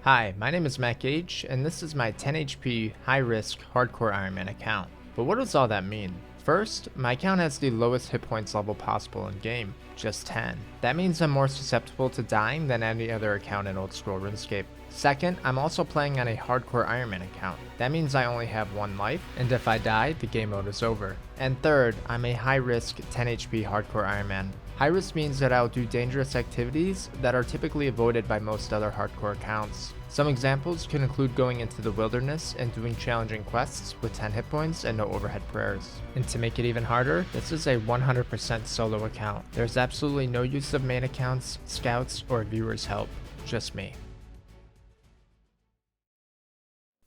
Hi, my name is Matt Gage, and this is my 10 HP high-risk hardcore Ironman account. But what does all that mean? First, my account has the lowest hit points level possible in game, just 10. That means I'm more susceptible to dying than any other account in old school Runescape. Second, I'm also playing on a hardcore Ironman account. That means I only have one life, and if I die, the game mode is over. And third, I'm a high-risk 10 HP hardcore Ironman. High risk means that I'll do dangerous activities that are typically avoided by most other hardcore accounts. Some examples can include going into the wilderness and doing challenging quests with 10 hit points and no overhead prayers. And to make it even harder, this is a 100% solo account. There's absolutely no use of main accounts, scouts, or viewers' help. Just me.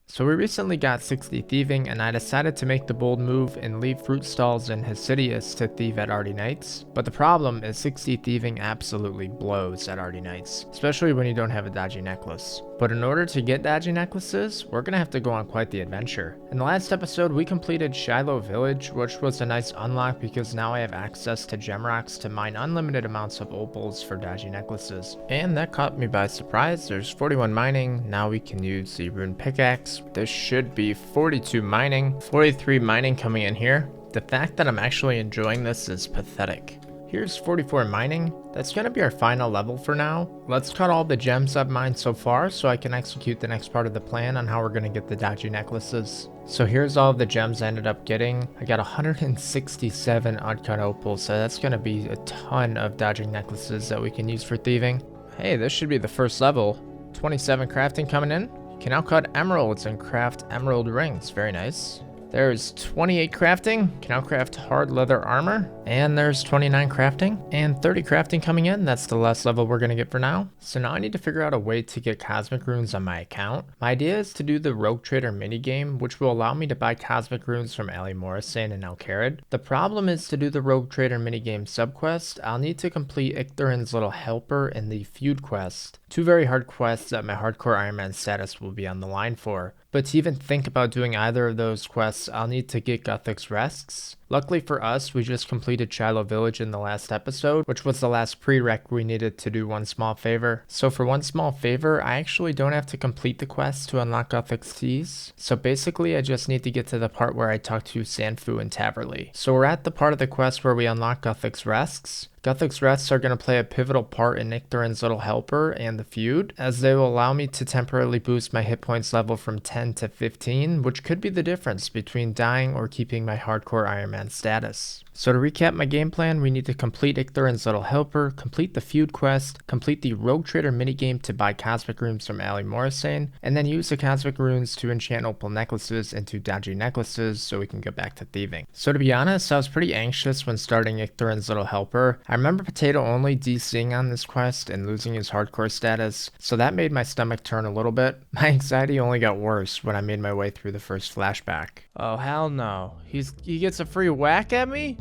So we recently got 60 thieving, and I decided to make the bold move and leave fruit stalls in Hesidius to thieve at Ardy Nights. But the problem is 60 thieving absolutely blows at Ardy Nights, especially when you don't have a dodgy necklace. But in order to get dodgy necklaces, we're gonna have to go on quite the adventure. In the last episode, we completed Shiloh Village, which was a nice unlock because now I have access to gem rocks to mine unlimited amounts of opals for dodgy necklaces. And that caught me by surprise. There's 41 mining, now we can use the rune pickaxe. There should be 42 mining, 43 mining coming in here. The fact that I'm actually enjoying this is pathetic. Here's 44 mining. That's going to be our final level for now. Let's cut all the gems I've mined so far so I can execute the next part of the plan on how we're going to get the dodgy necklaces. So here's all of the gems I ended up getting. I got 167 uncut opals, so that's going to be a ton of dodging necklaces that we can use for thieving. Hey, this should be the first level. 27 crafting coming in. You can now cut emeralds and craft emerald rings. Very nice. There's 28 crafting, can now craft hard leather armor, and there's 29 crafting, and 30 crafting coming in. That's the last level we're gonna get for now. So now I need to figure out a way to get cosmic runes on my account. My idea is to do the Rogue Trader minigame, which will allow me to buy cosmic runes from Ali Morrison and Alcarid. The problem is to do the Rogue Trader minigame subquest, I'll need to complete Icthurin's Little Helper and the Feud quest. Two very hard quests that my hardcore Ironman status will be on the line for. But to even think about doing either of those quests, I'll need to get Guthix Rests. Luckily for us, we just completed Shiloh Village in the last episode, which was the last prereq we needed to do one small favor. So for one small favor, I actually don't have to complete the quest to unlock Guthix Keys. So basically, I just need to get to the part where I talk to Sanfu and Taverley. So we're at the part of the quest where we unlock Guthix Rests. Guthix Rests are going to play a pivotal part in Icthurin's Little Helper and the Feud, as they will allow me to temporarily boost my hit points level from 10 to 15, which could be the difference between dying or keeping my hardcore Ironman status. So to recap my game plan, we need to complete Icthurin's Little Helper, complete the Feud quest, complete the Rogue Trader minigame to buy cosmic runes from Ali Morrison, and then use the cosmic runes to enchant opal necklaces into dodgy necklaces so we can go back to thieving. So to be honest, I was pretty anxious when starting Icthurin's Little Helper. I remember Potato only DCing on this quest and losing his hardcore status, so that made my stomach turn a little bit. My anxiety only got worse when I made my way through the first flashback. Oh hell no, he gets a free whack at me?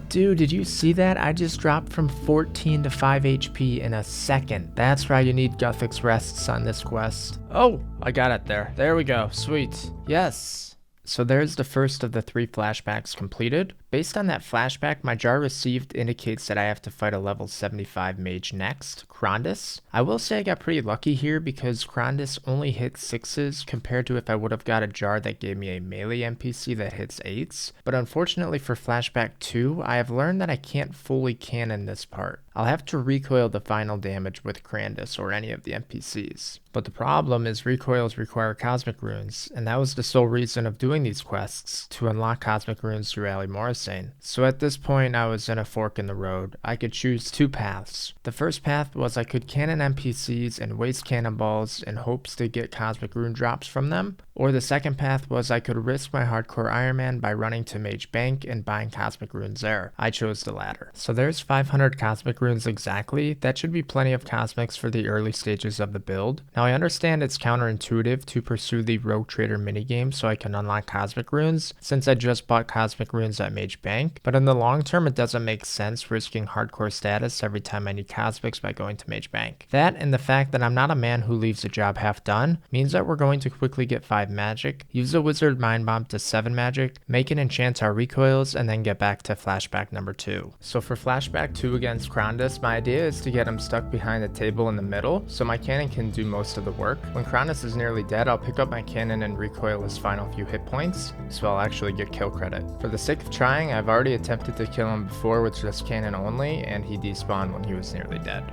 Dude, did you see that? I just dropped from 14 to 5 HP in a second. That's why you need Guthix Rests on this quest. Oh, I got it there. There we go. Sweet. Yes. So there's the first of the 3 flashbacks completed. Based on that flashback, my jar received indicates that I have to fight a level 75 mage next, Krondis. I will say I got pretty lucky here because Krondis only hits 6s compared to if I would have got a jar that gave me a melee NPC that hits 8s. But unfortunately for flashback 2, I have learned that I can't fully canon this part. I'll have to recoil the final damage with Krondis or any of the NPCs. But the problem is recoils require cosmic runes, and that was the sole reason of doing these quests, to unlock cosmic runes through Ali Morrison. So at this point I was in a fork in the road. I could choose 2 paths. The first path was I could cannon NPCs and waste cannonballs in hopes to get cosmic rune drops from them, or the second path was I could risk my hardcore Ironman by running to Mage Bank and buying cosmic runes there. I chose the latter. So there's 500 cosmic runes exactly. That should be plenty of cosmics for the early stages of the build. Now I understand it's counterintuitive to pursue the Rogue Trader minigame so I can unlock cosmic runes, since I just bought cosmic runes at Mage Bank, but in the long term it doesn't make sense risking hardcore status every time I need cosmics by going to Mage Bank. That and the fact that I'm not a man who leaves a job half done means that we're going to quickly get 5 5 magic, use a wizard mind bomb to 7 magic, make an enchant our recoils, and then get back to flashback number 2. So for flashback 2 against Krondus, my idea is to get him stuck behind a table in the middle so my cannon can do most of the work. When Krondus is nearly dead, I'll pick up my cannon and recoil his final few hit points, so I'll actually get kill credit. For the sake of trying, I've already attempted to kill him before with just cannon only, and he despawned when he was nearly dead.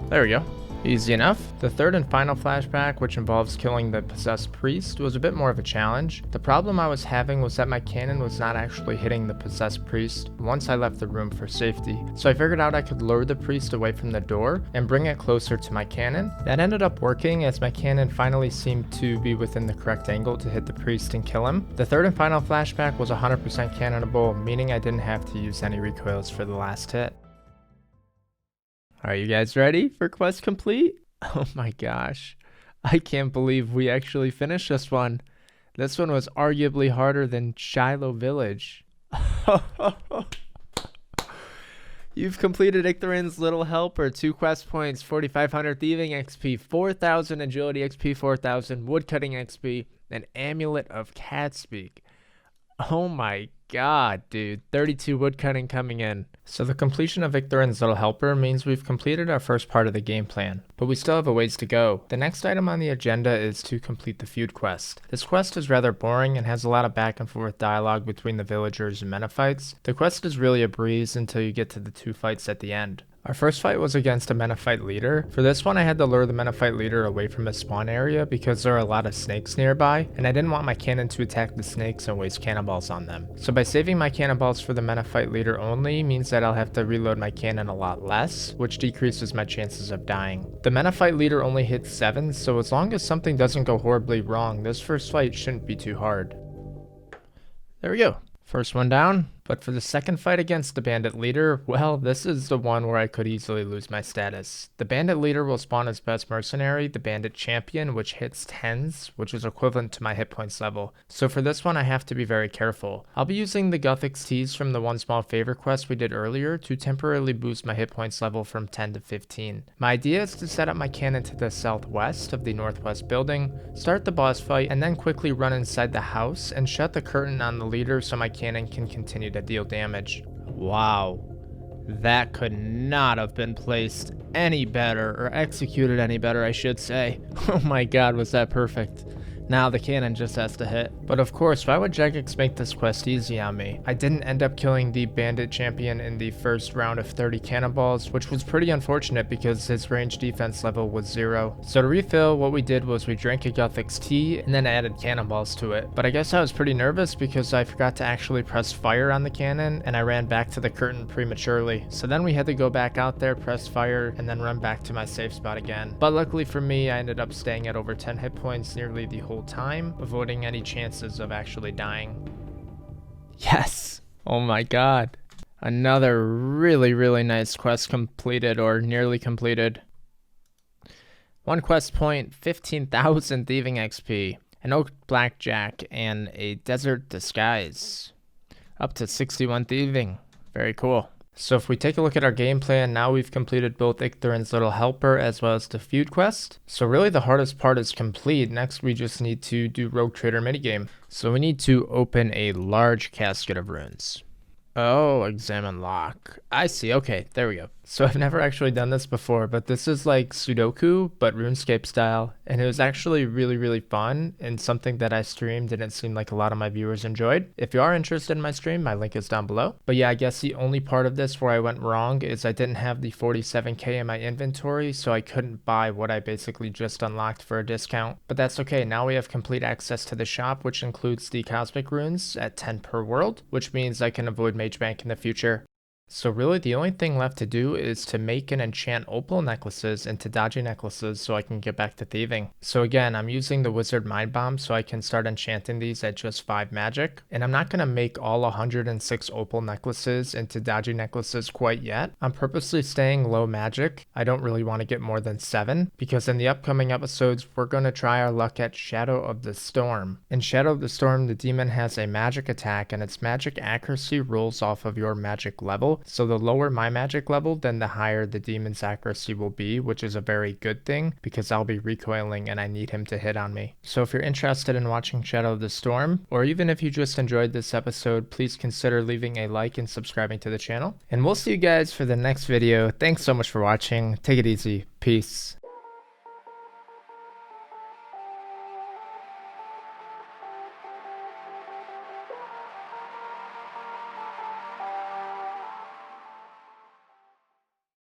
There we go. Easy enough. The third and final flashback, which involves killing the possessed priest, was a bit more of a challenge. The problem I was having was that my cannon was not actually hitting the possessed priest once I left the room for safety, so I figured out I could lure the priest away from the door and bring it closer to my cannon. That ended up working as my cannon finally seemed to be within the correct angle to hit the priest and kill him. The third and final flashback was 100% cannonable, meaning I didn't have to use any recoils for the last hit. Are you guys ready for quest complete? Oh my gosh, I can't believe we actually finished this one. This one was arguably harder than Shiloh Village. You've completed Icthurin's Little Helper, 2 quest points, 4,500 Thieving XP, 4,000 Agility XP, 4,000 Woodcutting XP, an Amulet of Catspeak. Oh my god, dude. 32 woodcutting coming in. So the completion of Icthurin's Little Helper means we've completed our first part of the game plan, but we still have a ways to go. The next item on the agenda is to complete the feud quest. This quest is rather boring and has a lot of back and forth dialogue between the villagers and Menophites. The quest is really a breeze until you get to the 2 fights at the end. Our first fight was against a Menophite leader. For this one, I had to lure the Menophite leader away from his spawn area because there are a lot of snakes nearby, and I didn't want my cannon to attack the snakes and waste cannonballs on them. So by saving my cannonballs for the Menophite leader only means that I'll have to reload my cannon a lot less, which decreases my chances of dying. The Menophite leader only hits 7, so as long as something doesn't go horribly wrong, this first fight shouldn't be too hard. There we go. First one down. But for the second fight against the bandit leader, well, this is the one where I could easily lose my status. The bandit leader will spawn his best mercenary, the bandit champion, which hits 10s, which is equivalent to my hit points level. So for this one, I have to be very careful. I'll be using the Gothic Teas from the One Small Favor quest we did earlier to temporarily boost my hit points level from 10 to 15. My idea is to set up my cannon to the southwest of the northwest building, start the boss fight, and then quickly run inside the house and shut the curtain on the leader so my cannon can continue to deal damage. Wow, that could not have been placed any better, or executed any better, I should say. Oh my god, was that perfect. Now the cannon just has to hit. But of course, why would Jagex make this quest easy on me? I didn't end up killing the bandit champion in the first round of 30 cannonballs, which was pretty unfortunate because his range defense level was 0. So to refill, what we did was we drank a Gothic's tea and then added cannonballs to it. But I guess I was pretty nervous because I forgot to actually press fire on the cannon and I ran back to the curtain prematurely. So then we had to go back out there, press fire, and then run back to my safe spot again. But luckily for me, I ended up staying at over 10 hit points nearly the whole time, avoiding any chances of actually dying. Yes! Oh my god. Another really nice quest completed, or nearly completed. 1 quest point, 15,000 thieving XP, an oak blackjack, and a desert disguise. Up to 61 thieving. Very cool. So if we take a look at our game plan, now we've completed both Icthurin's Little Helper as well as the feud quest. So really the hardest part is complete. Next we just need to do Rogue Trader minigame. So we need to open a large casket of runes. Oh, examine lock. I see. Okay, there we go. So I've never actually done this before, but this is like Sudoku, but Runescape style. And it was actually really fun and something that I streamed and it seemed like a lot of my viewers enjoyed. If you are interested in my stream, my link is down below. But yeah, I guess the only part of this where I went wrong is I didn't have the 47k in my inventory, so I couldn't buy what I basically just unlocked for a discount. But that's okay. Now we have complete access to the shop, which includes the cosmic runes at 10 per world, which means I can avoid Mage Bank in the future. So really the only thing left to do is to make and enchant opal necklaces into Dodgy necklaces so I can get back to thieving. So again, I'm using the wizard mind bomb so I can start enchanting these at just 5 magic. And I'm not going to make all 106 opal necklaces into Dodgy necklaces quite yet. I'm purposely staying low magic. I don't really want to get more than 7 because in the upcoming episodes we're going to try our luck at Shadow of the Storm. In Shadow of the Storm, the demon has a magic attack and its magic accuracy rolls off of your magic level. level, so the lower my magic level, then the higher the demon's accuracy will be, which is a very good thing because I'll be recoiling and I need him to hit on me. So if you're interested in watching Shadow of the Storm, or even if you just enjoyed this episode, please consider leaving a like and subscribing to the channel. And we'll see you guys for the next video. Thanks so much for watching. Take it easy. Peace.